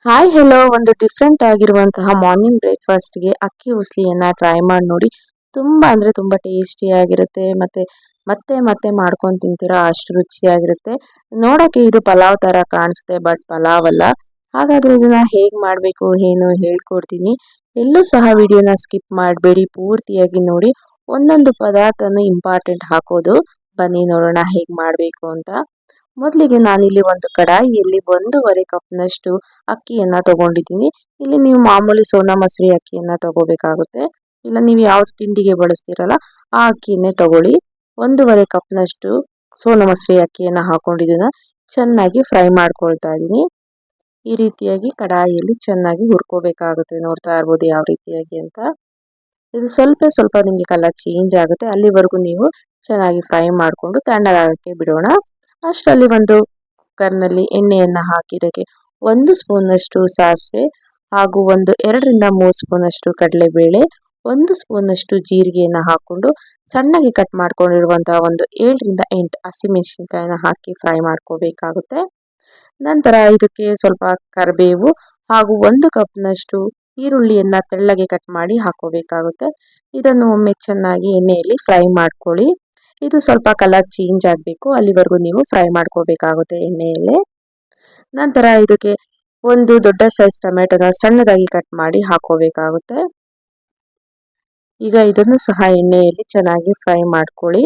Hi hello ಒಂದು different ಆಗಿರುವಂತಹ morning ಬ್ರೇಕ್ಫಾಸ್ಟ್ಗೆ ಅಕ್ಕಿ ಉಸ್ಲಿಯನ್ನ ಟ್ರೈ ಮಾಡಿ ನೋಡಿ. ತುಂಬಾ ಅಂದ್ರೆ ತುಂಬಾ ಟೇಸ್ಟಿ ಆಗಿರುತ್ತೆ. ಮತ್ತೆ ಮತ್ತೆ ಮತ್ತೆ ಮಾಡ್ಕೊಂಡು ತಿಂತೀರಾ ಅಷ್ಟು ರುಚಿಯಾಗಿರುತ್ತೆ. ನೋಡಕ್ಕೆ ಇದು ಪಲಾವ್ ತರ ಕಾಣಿಸುತ್ತೆ, ಬಟ್ ಪಲಾವ್ ಅಲ್ಲ. ಹಾಗಾದ್ರೆ ಇದನ್ನ ಹೇಗ್ ಮಾಡ್ಬೇಕು ಏನು ಹೇಳ್ಕೊಡ್ತೀನಿ. ಎಲ್ಲೂ ಸಹ ವಿಡಿಯೋನ ಸ್ಕಿಪ್ ಮಾಡಬೇಡಿ, ಪೂರ್ತಿಯಾಗಿ ನೋಡಿ. ಒಂದೊಂದು ಪದಾರ್ಥನು ಇಂಪಾರ್ಟೆಂಟ್ ಹಾಕೋದು. ಬನ್ನಿ ನೋಡೋಣ ಹೇಗ್ ಮಾಡ್ಬೇಕು ಅಂತ. ಮೊದಲಿಗೆ ನಾನಿಲ್ಲಿ ಒಂದು ಕಡಾಯಿಯಲ್ಲಿ 1.5 ಕಪ್ನಷ್ಟು ಅಕ್ಕಿಯನ್ನ ತಗೊಂಡಿದ್ದೀನಿ. ಇಲ್ಲಿ ನೀವು ಮಾಮೂಲಿ ಸೋನಾ ಮಸೂರಿ ಅಕ್ಕಿಯನ್ನ ತಗೋಬೇಕಾಗುತ್ತೆ. ಇಲ್ಲ ನೀವು ಯಾವ ತಿಂಡಿಗೆ ಬಳಸ್ತೀರಲ್ಲ ಆ ಅಕ್ಕಿಯನ್ನೇ ತಗೊಳ್ಳಿ. 1.5 ಕಪ್ನಷ್ಟು ಸೋನಾ ಮಸೂರಿ ಅಕ್ಕಿಯನ್ನ ಹಾಕೊಂಡಿದ್ದನ್ನ ಚೆನ್ನಾಗಿ ಫ್ರೈ ಮಾಡ್ಕೊಳ್ತಾ ಇದ್ದೀನಿ. ಈ ರೀತಿಯಾಗಿ ಕಡಾಯಿಯಲ್ಲಿ ಚೆನ್ನಾಗಿ ಹುರ್ಕೋಬೇಕಾಗುತ್ತೆ. ನೋಡ್ತಾ ಇರ್ಬೋದು ಯಾವ ರೀತಿಯಾಗಿ ಅಂತ. ಇದು ಸ್ವಲ್ಪ ಸ್ವಲ್ಪ ನಿಮಗೆ ಕಲರ್ ಚೇಂಜ್ ಆಗುತ್ತೆ, ಅಲ್ಲಿವರೆಗೂ ನೀವು ಚೆನ್ನಾಗಿ ಫ್ರೈ ಮಾಡಿಕೊಂಡು ತಣ್ಣಗಾಗಕ್ಕೆ ಬಿಡೋಣ. ಅಷ್ಟರಲ್ಲಿ ಒಂದು ಕುಕ್ಕರ್ನಲ್ಲಿ ಎಣ್ಣೆಯನ್ನ ಹಾಕಿದಕ್ಕೆ 1 ಸ್ಪೂನಷ್ಟು ಸಾಸಿವೆ ಹಾಗೂ 2ರಿಂದ 3 ಸ್ಪೂನಷ್ಟು ಕಡಲೆಬೇಳೆ, 1 ಸ್ಪೂನಷ್ಟು ಜೀರಿಗೆಯನ್ನ ಹಾಕೊಂಡು ಸಣ್ಣಗೆ ಕಟ್ ಮಾಡ್ಕೊಂಡಿರುವಂತಹ 7ರಿಂದ 8 ಹಸಿಮೆಣಸಿನಕಾಯಿನ ಹಾಕಿ ಫ್ರೈ ಮಾಡ್ಕೋಬೇಕಾಗುತ್ತೆ. ನಂತರ ಇದಕ್ಕೆ ಸ್ವಲ್ಪ ಕರಿಬೇವು ಹಾಗೂ 1 ಕಪ್ನಷ್ಟು ಈರುಳ್ಳಿಯನ್ನ ತೆಳ್ಳಗೆ ಕಟ್ ಮಾಡಿ ಹಾಕೋಬೇಕಾಗುತ್ತೆ. ಇದನ್ನು ಒಮ್ಮೆ ಚೆನ್ನಾಗಿ ಎಣ್ಣೆಯಲ್ಲಿ ಫ್ರೈ ಮಾಡ್ಕೊಳ್ಳಿ. ಇದು ಸ್ವಲ್ಪ ಕಲರ್ ಚೇಂಜ್ ಆಗಬೇಕು, ಅಲ್ಲಿವರೆಗೂ ನೀವು ಫ್ರೈ ಮಾಡ್ಕೋಬೇಕಾಗುತ್ತೆ ಎಣ್ಣೆಯಲ್ಲೇ. ನಂತರ ಇದಕ್ಕೆ ಒಂದು ದೊಡ್ಡ ಸೈಜ್ ಟೊಮೆಟೊನ ಸಣ್ಣದಾಗಿ ಕಟ್ ಮಾಡಿ ಹಾಕೋಬೇಕಾಗುತ್ತೆ. ಈಗ ಇದನ್ನು ಸಹ ಎಣ್ಣೆಯಲ್ಲಿ ಚೆನ್ನಾಗಿ ಫ್ರೈ ಮಾಡ್ಕೊಳ್ಳಿ.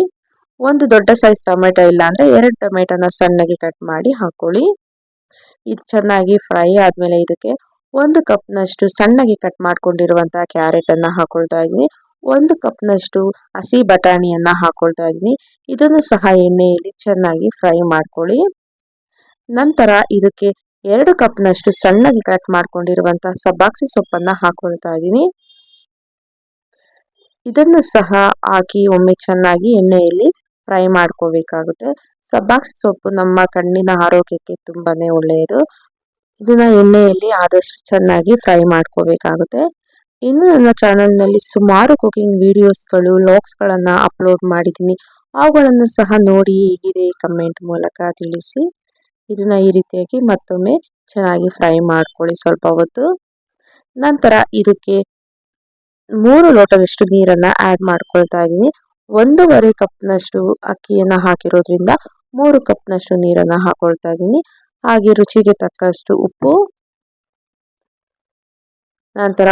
ಒಂದು ದೊಡ್ಡ ಸೈಜ್ ಟೊಮೆಟೊ ಇಲ್ಲ ಅಂದ್ರೆ 2 ಟೊಮೆಟೊನ ಸಣ್ಣಗೆ ಕಟ್ ಮಾಡಿ ಹಾಕೊಳ್ಳಿ. ಇದು ಚೆನ್ನಾಗಿ ಫ್ರೈ ಆದ್ಮೇಲೆ ಇದಕ್ಕೆ 1 ಕಪ್ನಷ್ಟು ಸಣ್ಣಗೆ ಕಟ್ ಮಾಡ್ಕೊಂಡಿರುವಂತಹ ಕ್ಯಾರೆಟ್ ಅನ್ನ ಹಾಕೊಳ್ತಾ ಇದ್ದೀನಿ. 1 ಕಪ್ನಷ್ಟು ಹಸಿ ಬಟಾಣಿಯನ್ನ ಹಾಕೊಳ್ತಾ ಇದ್ದೀನಿ. ಇದನ್ನು ಸಹ ಎಣ್ಣೆಯಲ್ಲಿ ಚೆನ್ನಾಗಿ ಫ್ರೈ ಮಾಡ್ಕೊಳ್ಳಿ. ನಂತರ ಇದಕ್ಕೆ 2 ಕಪ್ನಷ್ಟು ಸಣ್ಣಗೆ ಕಟ್ ಮಾಡ್ಕೊಂಡಿರುವಂತಹ ಸಬ್ಬಾಕ್ಸಿ ಸೊಪ್ಪನ್ನ ಹಾಕೊಳ್ತಾ ಇದ್ದೀನಿ. ಇದನ್ನು ಸಹ ಹಾಕಿ ಒಮ್ಮೆ ಚೆನ್ನಾಗಿ ಎಣ್ಣೆಯಲ್ಲಿ ಫ್ರೈ ಮಾಡ್ಕೋಬೇಕಾಗುತ್ತೆ. ಸಬ್ಬಾಕ್ಸಿ ಸೊಪ್ಪು ನಮ್ಮ ಕಣ್ಣಿನ ಆರೋಗ್ಯಕ್ಕೆ ತುಂಬಾನೇ ಒಳ್ಳೆಯದು. ಇದನ್ನ ಎಣ್ಣೆಯಲ್ಲಿ ಆದಷ್ಟು ಚೆನ್ನಾಗಿ ಫ್ರೈ ಮಾಡ್ಕೋಬೇಕಾಗುತ್ತೆ. ಇನ್ನು ನನ್ನ ಚಾನಲ್ನಲ್ಲಿ ಸುಮಾರು ಕುಕಿಂಗ್ ವಿಡಿಯೋಸ್ಗಳು ವ್ಲಾಗ್ಸ್ಗಳನ್ನ ಅಪ್ಲೋಡ್ ಮಾಡಿದ್ದೀನಿ. ಅವುಗಳನ್ನು ಸಹ ನೋಡಿ ಹೇಗಿದೆ ಕಮೆಂಟ್ ಮೂಲಕ ತಿಳಿಸಿ. ಇದನ್ನ ಈ ರೀತಿಯಾಗಿ ಮತ್ತೊಮ್ಮೆ ಚೆನ್ನಾಗಿ ಫ್ರೈ ಮಾಡ್ಕೊಳ್ಳಿ ಸ್ವಲ್ಪ ಹೊತ್ತು. ನಂತರ ಇದಕ್ಕೆ 3 ಲೋಟದಷ್ಟು ನೀರನ್ನ ಆಡ್ ಮಾಡ್ಕೊಳ್ತಾ ಇದ್ದೀನಿ. 1.5 ಕಪ್ನಷ್ಟು ಅಕ್ಕಿಯನ್ನ ಹಾಕಿರೋದ್ರಿಂದ 3 ಕಪ್ನಷ್ಟು ನೀರನ್ನ ಹಾಕೊಳ್ತಾ ಇದ್ದೀನಿ. ಹಾಗೆ ರುಚಿಗೆ ತಕ್ಕಷ್ಟು ಉಪ್ಪು. ನಂತರ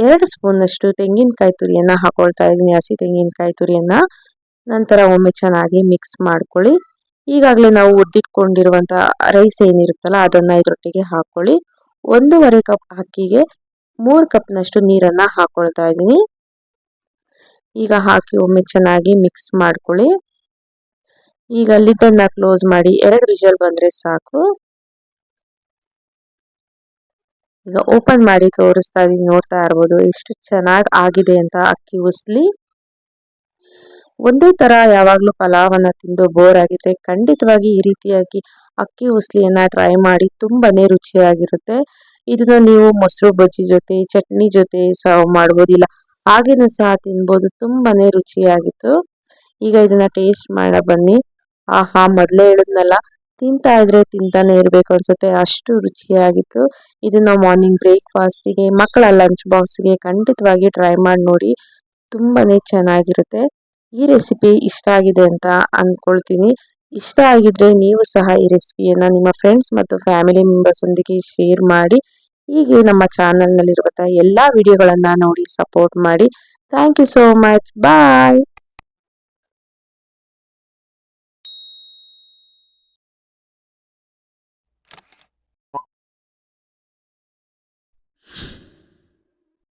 2 ಸ್ಪೂನಷ್ಟು ತೆಂಗಿನಕಾಯಿ ತುರಿಯನ್ನ ಹಾಕೊಳ್ತಾ ಇದ್ದೀನಿ, ಹಸಿ ತೆಂಗಿನಕಾಯಿ ತುರಿಯನ್ನ. ನಂತರ ಒಮ್ಮೆ ಚೆನ್ನಾಗಿ ಮಿಕ್ಸ್ ಮಾಡ್ಕೊಳ್ಳಿ. ಈಗಾಗಲೇ ನಾವು ಉದ್ದಿಟ್ಕೊಂಡಿರುವಂತ ರೈಸ್ ಏನಿರುತ್ತಲ್ಲ ಅದನ್ನ ಇದರೊಟ್ಟಿಗೆ ಹಾಕೊಳ್ಳಿ. 1.5 ಕಪ್ ಅಕ್ಕಿಗೆ 3 ಕಪ್ನಷ್ಟು ನೀರನ್ನ ಹಾಕೊಳ್ತಾ ಇದ್ದೀನಿ. ಈಗ ಹಾಕಿ ಒಮ್ಮೆ ಚೆನ್ನಾಗಿ ಮಿಕ್ಸ್ ಮಾಡ್ಕೊಳ್ಳಿ. ಈಗ ಲಿಡ್ ಅನ್ನ ಕ್ಲೋಸ್ ಮಾಡಿ 2 ವಿಷಲ್ ಬಂದ್ರೆ ಸಾಕು. ಈಗ ಓಪನ್ ಮಾಡಿ ತೋರಿಸ್ತಾ ಇದೀನಿ, ನೋಡ್ತಾ ಇರ್ಬೋದು ಎಷ್ಟು ಚೆನ್ನಾಗಿ ಆಗಿದೆ ಅಂತ ಅಕ್ಕಿ ಉಸ್ಲಿ. ಒಂದೇ ತರ ಯಾವಾಗ್ಲೂ ಪಲಾವನ್ನ ತಿಂದು ಬೋರ್ ಆಗಿದ್ರೆ ಖಂಡಿತವಾಗಿ ಈ ರೀತಿಯಾಗಿ ಅಕ್ಕಿ ಉಸ್ಲಿಯನ್ನ ಟ್ರೈ ಮಾಡಿ, ತುಂಬಾನೇ ರುಚಿಯಾಗಿರುತ್ತೆ. ಇದನ್ನ ನೀವು ಮೊಸರು ಬಜ್ಜಿ ಜೊತೆ ಚಟ್ನಿ ಜೊತೆ ಸರ್ವ್ ಮಾಡ್ಬೋದಿಲ್ಲ, ಹಾಗೇನೂ ಸಹ ತಿನ್ಬೋದು. ತುಂಬಾನೇ ರುಚಿಯಾಗಿತ್ತು. ಈಗ ಇದನ್ನ ಟೇಸ್ಟ್ ಮಾಡ ಬನ್ನಿ. ಆಹಾ, ಮೊದಲೇ ಹೇಳಿದ್ನಲ್ಲ, ತಿಂತಾ ಇದ್ರೆ ತಿಂತಾನೆ ಇರ್ಬೇಕು ಅನ್ಸುತ್ತೆ, ಅಷ್ಟು ರುಚಿಯಾಗಿತ್ತು. ಇದನ್ನ ಮಾರ್ನಿಂಗ್ ಬ್ರೇಕ್ಫಾಸ್ಟ್ಗೆ, ಮಕ್ಕಳ ಲಂಚ್ ಬಾಕ್ಸ್ಗೆ ಖಂಡಿತವಾಗಿ ಟ್ರೈ ಮಾಡಿ ನೋಡಿ. ತುಂಬಾನೇ ಚೆನ್ನಾಗಿರುತ್ತೆ. ಈ ರೆಸಿಪಿ ಇಷ್ಟ ಆಗಿದೆ ಅಂತ ಅಂದ್ಕೊಳ್ತೀನಿ. ಇಷ್ಟ ಆಗಿದ್ರೆ ನೀವು ಸಹ ಈ ರೆಸಿಪಿಯನ್ನ ನಿಮ್ಮ ಫ್ರೆಂಡ್ಸ್ ಮತ್ತು ಫ್ಯಾಮಿಲಿ ಮೆಂಬರ್ಸ್ ಒಂದಿಗೆ ಶೇರ್ ಮಾಡಿ. ಹೀಗೆ ನಮ್ಮ ಚಾನಲ್ನಲ್ಲಿರುವಂತಹ ಎಲ್ಲಾ ವಿಡಿಯೋಗಳನ್ನ ನೋಡಿ ಸಪೋರ್ಟ್ ಮಾಡಿ. Thank you so much. Bye.